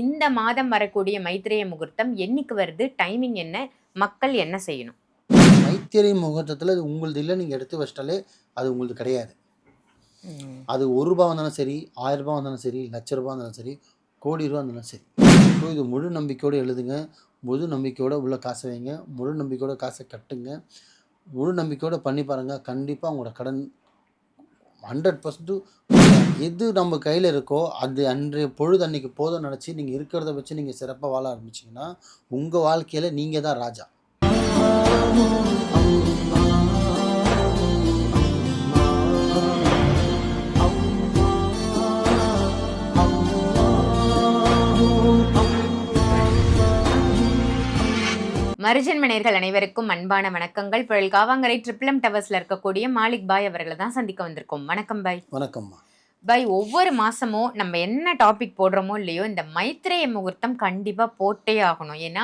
இந்த மாதம் வரக்கூடிய மைத்ரேய முகூர்த்தம் என்னைக்கு வருது? டைமிங் என்ன? மக்கள் என்ன செய்யணும்? மைத்திரை முகூர்த்தத்தில் அது உங்களுது இல்லை, நீங்கள் எடுத்து வச்சிட்டாலே அது உங்களுது கிடையாது. அது ₹1 வந்தாலும் சரி, ₹1000 வந்தாலும் சரி, ₹1,00,000 இருந்தாலும் சரி, கோடி ரூபா இருந்தாலும் சரி. ஸோ இது முழு நம்பிக்கையோடு எழுதுங்க, முழு நம்பிக்கையோடு உள்ள காசை வைங்க, முழு நம்பிக்கையோட காசை கட்டுங்க, முழு நம்பிக்கையோடு பண்ணி பாருங்கள். கண்டிப்பாக உங்களோட கடன் 100% எது நம்ம கையில் இருக்கோ அது அன்றைய பொழுது அன்றைக்கி போதும் நினச்சி நீங்கள் இருக்கிறத வச்சு நீங்கள் சிறப்பாக வாழ ஆரம்பிச்சிங்கன்னா உங்கள் வாழ்க்கையில் நீங்கள் தான் ராஜா. மருஜன்ம நேயர்கள் அனைவருக்கும் அன்பான வணக்கங்கள். புழல் காவாங்கரை ட்ரிபிள் டவர்ஸ்ல இருக்கக்கூடிய மாலிக் பாய் அவர்களை தான் சந்திக்க வந்திருக்கோம். வணக்கம் பாய். வணக்கம்மா பாய், ஒவ்வொரு மாசமும் நம்ம என்ன டாபிக் போடுறோமோ இல்லையோ, இந்த மைத்ரேய முகூர்த்தம் கண்டிப்பா போட்டே ஆகணும். ஏன்னா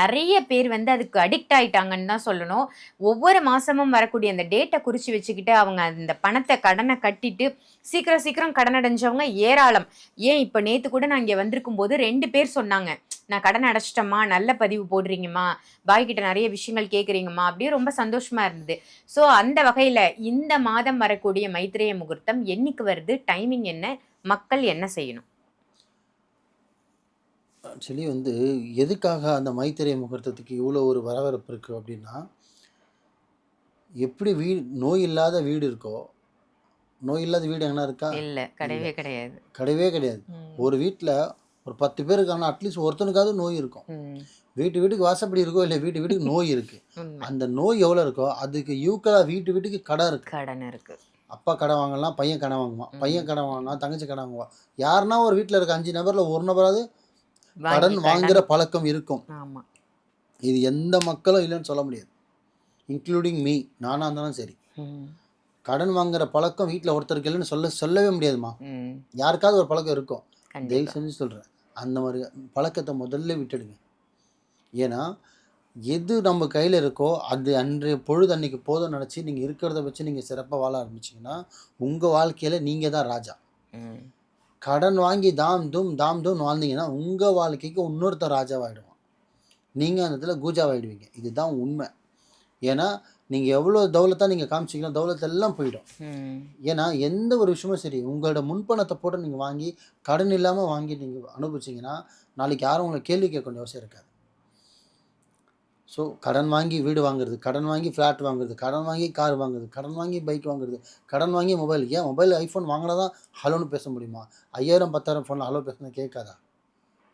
நிறைய பேர் அதுக்கு அடிக்ட் ஆயிட்டாங்கன்னு தான் சொல்லணும். ஒவ்வொரு மாசமும் வரக்கூடிய அந்த டேட்டை குறிச்சு வச்சுக்கிட்டு அவங்க அந்த பணத்தை கடனை கட்டிட்டு சீக்கிரம் கடன் அடைஞ்சவங்க ஏராளம். ஏன் இப்போ நேற்று கூட நான் இங்கே வந்திருக்கும் போது 2 பேர் சொன்னாங்க, நான் கடன் அடைச்சிட்டம்மா, நல்ல பதிவு போடுறீங்கம்மா, பாய்கிட்ட நிறைய விஷயங்கள் கேட்குறீங்கம்மா, அப்படியே ரொம்ப சந்தோஷமா இருந்தது. ஸோ அந்த வகையில் இந்த மாதம் வரக்கூடிய மைத்ரேய முகூர்த்தம் என்னைக்கு வருது? டைமிங் என்ன? மக்கள் என்ன செய்யணும்? ஆக்சுவலி எதுக்காக அந்த மைத்திரை முகூர்த்தத்துக்கு இவ்வளோ ஒரு வரவேற்பு இருக்குது அப்படின்னா, எப்படி நோய் இல்லாத வீடு இருக்கோ, நோய் இல்லாத வீடு எங்கன்னா இருக்கா? இல்லை, கிடையவே கிடையாது. ஒரு வீட்டில் ஒரு 10 பேர் இருக்காங்கன்னா அட்லீஸ்ட் ஒருத்தனுக்காவது நோய் இருக்கும். வீட்டுக்கு வாசப்படி இருக்கோ இல்லை வீட்டுக்கு நோய் இருக்குது. அந்த நோய் எவ்வளோ இருக்கோ அதுக்கு ஈக்குவலாக வீட்டுக்கு கடன் இருக்குது. அப்பா கடன் வாங்கலாம், பையன் கடன் வாங்குவான், பையன் கடன் வாங்கலாம், தங்கச்சி கடன் வாங்குவான். யாருன்னா ஒரு வீட்டில் இருக்க 5 நபரில் ஒரு நபராவது கடன் வாங்குகிற பழக்கம் இருக்கும். இது எந்த மக்களும் இல்லைன்னு சொல்ல முடியாது, இன்க்ளூடிங் மீ. நானாக இருந்தாலும் சரி, கடன் வாங்குகிற பழக்கம் வீட்டில் ஒருத்தருக்கு இல்லைன்னு சொல்லவே முடியாதுமா. யாருக்காவது ஒரு பழக்கம் இருக்கும். தயவு செஞ்சு சொல்கிறேன், அந்த மாதிரி பழக்கத்தை முதல்ல விட்டுடுங்க. ஏன்னா எது நம்ம கையில் இருக்கோ அது அன்றைய பொழுது அன்றைக்கி போதும் நினச்சி நீங்கள் இருக்கிறத வச்சு நீங்கள் சிறப்பாக வாழ ஆரம்பிச்சிங்கன்னா உங்கள் வாழ்க்கையில் நீங்கள் தான் ராஜா. கடன் வாங்கி தாம் தூம் வாழ்ந்தீங்கன்னா உங்கள் வாழ்க்கைக்கு இன்னொருத்தர் ராஜாவாகிடுவான், நீங்கள் அந்த இடத்துல கூஜாவாகிடுவீங்க. இதுதான் உண்மை. ஏன்னா நீங்கள் எவ்வளோ தௌலத்தாக நீங்கள் காமிச்சிங்கன்னா தௌலத்தெல்லாம் போயிடும். ஏன்னா எந்த ஒரு விஷயமும் சரி, உங்களோட முன்பணத்தை போட்டு நீங்கள் வாங்கி கடன் இல்லாமல் வாங்கி நீங்கள் அனுபவிச்சிங்கன்னா நாளைக்கு யாரும் உங்களை கேள்வி கேட்க வேண்டிய அவசியம் இருக்காது. ஸோ கடன் வாங்கி வீடு வாங்குறது, கடன் வாங்கி ஃப்ளாட் வாங்குறது, கடன் வாங்கி கார் வாங்குறது, கடன் வாங்கி பைக் வாங்குறது, கடன் வாங்கி மொபைல். ஏன் மொபைல் ஐஃபோன் வாங்கினா தான் ஹலோன்னு பேச முடியுமா? 5000 10,000 ஃபோனில் ஹலோ பேசுனா கேட்காதா?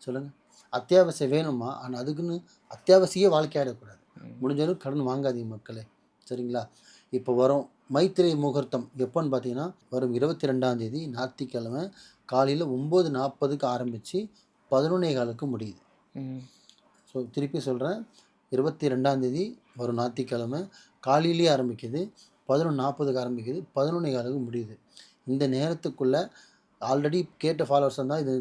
சொல்லுங்கள். அத்தியாவசியம் வேணுமா? ஆனால் அதுக்குன்னு அத்தியாவசிய வாழ்க்கையாடக்கூடாது. முடிஞ்சாலும் கடன் வாங்காதீங்க மக்களே, சரிங்களா? இப்போ வரும் மைத்திரை முகூர்த்தம் எப்போன்னு பார்த்தீங்கன்னா வரும் 22ஆம் தேதி ஞாயிற்றுக்கிழமை காலையில் 9:40க்கு ஆரம்பித்து 11:15க்கு முடியுது. ஸோ திருப்பி சொல்கிறேன், 22ஆம் தேதி வரும் ஞாயிற்றுக்கிழமை காலையிலேயே ஆரம்பிக்குது, 11:40க்கு ஆரம்பிக்குது, 11:15க்கு முடியுது. இந்த நேரத்துக்குள்ளே ஆல்ரெடி கேட்ட ஃபாலோவர்ஸ் இருந்தால் இது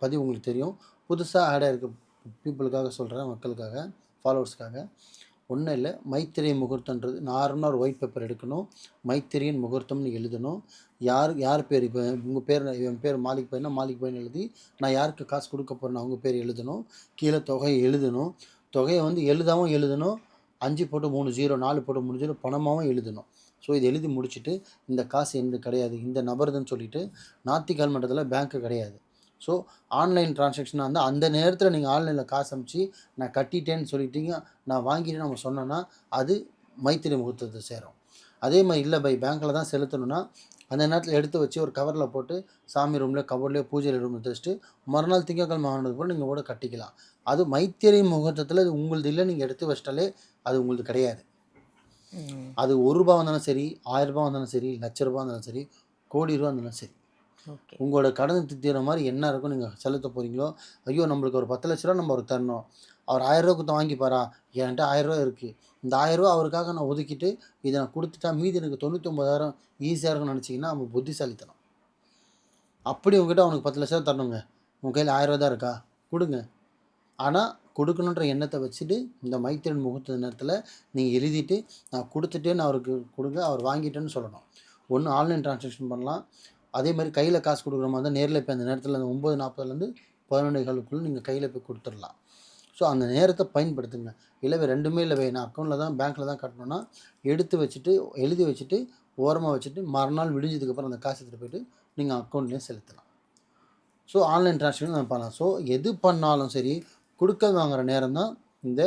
பதிவு உங்களுக்கு தெரியும். புதுசாக ஆட் ஆகிருக்க பீப்புளுக்காக சொல்கிறேன், மக்களுக்காக, ஃபாலோவர்ஸ்க்காக. ஒன்றும் இல்லை, மைத்திரை முகூர்த்தன்றது நார்மலாக ஒரு ஒயிட் பேப்பர் எடுக்கணும், மைத்திரியின் முகூர்த்தம்னு எழுதணும். யார் பேர், இப்போ உங்கள் பேர், என் பேர் மாலிக் பையனா மாலிக் பையன் எழுதி நான் யாருக்கு காசு கொடுக்க போகிறேன்னு அவங்க பேர் எழுதணும். கீழே தொகையை எழுதணும். தொகையை எழுதாமல் எழுதணும். 5 போட்டு 3 0, 4 போட்டு 3 0 பணமாகவும் எழுதணும். ஸோ இது எழுதி முடிச்சுட்டு இந்த காசு எந்த கிடையாது, இந்த நபர்துன்னு சொல்லிவிட்டு ஞாயிற்றுக்கிழமன்றதில் பேங்க்கு கிடையாது. ஸோ ஆன்லைன் ட்ரான்சாக்ஷனாக இருந்தால் அந்த நேரத்தில் நீங்கள் ஆன்லைனில் காசு அனுப்பிச்சு நான் கட்டிட்டேன்னு சொல்லிட்டீங்க, நான் வாங்கிட்டேன்னு நம்ம சொன்னோன்னா அது மைத்திரை முகூர்த்தத்தை சேரும். அதே மாதிரி இல்லை பை பேங்க்கில் தான் செலுத்தணுன்னா அந்த நேரத்தில் எடுத்து வச்சு ஒரு கவரில் போட்டு சாமி ரூமில் கபோர்ட்லேயே பூஜை ரூமில் வச்சுட்டு மறுநாள் திங்கக்கிழமை ஆனதுக்கு கூட நீங்கள் கூட கட்டிக்கலாம். அது மைத்திரை முகூர்த்தத்தில் அது உங்களது இல்லை, நீங்கள் எடுத்து வச்சிட்டாலே அது உங்களது கிடையாது. அது ₹1 வந்தாலும் சரி, ₹1000 வந்தாலும் சரி, ₹1,00,000 இருந்தாலும் சரி, கோடி ரூபா இருந்தாலும் சரி, உங்களோட கடன் தீர்ற மாதிரி என்ன இருக்கும் நீங்கள் செலுத்த போகிறீங்களோ. ஐயோ நம்மளுக்கு ஒரு 10 லட்ச ரூபா நம்ம அவருக்கு தரணும், அவர் 1000 ரூபா கொடுத்து வாங்கிப்பாரா, என்கிட்ட 1000 ரூபா இருக்குது, இந்த 1000 ரூபா அவருக்காக நான் ஒதுக்கிட்டு இதை நான் கொடுத்துட்டா மீதி எனக்கு 99,000 ஈஸியாக இருக்குன்னு நினச்சிங்கன்னா அவங்க புத்திசாலித்தனம். அப்படி உங்ககிட்ட அவனுக்கு 10 லட்ச ரூபா தரணுங்க, உங்கள் கையில் 1000 ரூபா தான் இருக்கா, கொடுங்க. ஆனால் கொடுக்கணுன்ற எண்ணத்தை வச்சுட்டு இந்த மைத்திரன் முகூர்த்த நேரத்தில் நீங்கள் எழுதிட்டு நான் கொடுத்துட்டேன்னு அவருக்கு கொடுங்க, அவர் வாங்கிட்டேன்னு சொல்லணும். ஒன்று ஆன்லைன் ட்ரான்சாக்ஷன் பண்ணலாம், அதே மாதிரி கையில் காசு கொடுக்குற மாதிரி தான் நேரில் இப்போ அந்த நேரத்தில் அந்த 9:40லேருந்து 11:15க்குள்ளே நீங்கள் கையில் போய் கொடுத்துடலாம். ஸோ அந்த நேரத்தை பயன்படுத்துங்க. இல்லவே 2மே இல்லவே நான் அக்கௌண்ட்டில் தான் பேங்க்கில் தான் கட்டணும்னா எடுத்து வச்சுட்டு எழுதி வச்சுட்டு ஓரமாக வச்சுட்டு மறுநாள் விடிஞ்சதுக்கப்புறம் அந்த காசு எடுத்துகிட்டு போய்ட்டு நீங்கள் அக்கௌண்ட்லேயே செலுத்தலாம். ஸோ ஆன்லைன் ட்ரான்ஸ்ஃபர் நம்ம பண்ணலாம். ஸோ எது பண்ணாலும் சரி கொடுக்கல் வாங்குகிற நேரம் தான் இந்த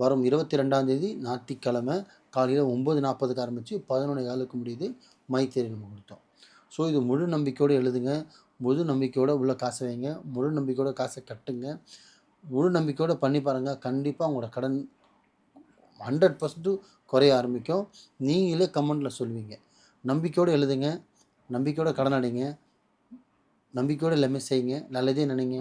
வரும் 22ஆம் தேதி ஞாயிற்றுக்கிழமை காலையில் 9:40க்கு ஆரம்பித்து 11:15க்கு முடியுது மைத்திரை முகூர்த்தம். ஸோ இது முழு நம்பிக்கையோடு எழுதுங்க, முழு நம்பிக்கையோடு உள்ள காசை வைங்க, முழு நம்பிக்கையோட காசை கட்டுங்க, முழு நம்பிக்கையோடு பண்ணி பாருங்கள். கண்டிப்பாக உங்களோட கடன் 100% குறைய ஆரம்பிக்கும். நீங்களே கமெண்டில் சொல்லுவீங்க. நம்பிக்கையோடு எழுதுங்க, நம்பிக்கையோட கடன் அடைங்க, நம்பிக்கையோடு எல்லாமே செய்யுங்க, நல்லதே நினைங்க,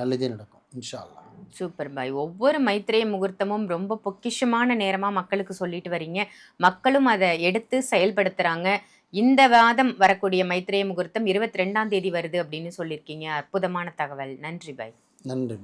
நல்லதே நடக்கும் இன்ஷா அல்லாஹ். சூப்பர் பாய். ஒவ்வொரு மைத்ரேய முகூர்த்தமும் ரொம்ப பொக்கிஷமான நேரமாக மக்களுக்கு சொல்லிட்டு வரீங்க. மக்களும் அதை எடுத்து செயல்படுத்துகிறாங்க. இந்த வாதம் வரக்கூடிய மைத்ரேய முகூர்த்தம் 22ஆம் தேதி வருது அப்படின்னு சொல்லியிருக்கீங்க. அற்புதமான தகவல். நன்றி பாய். நன்றி.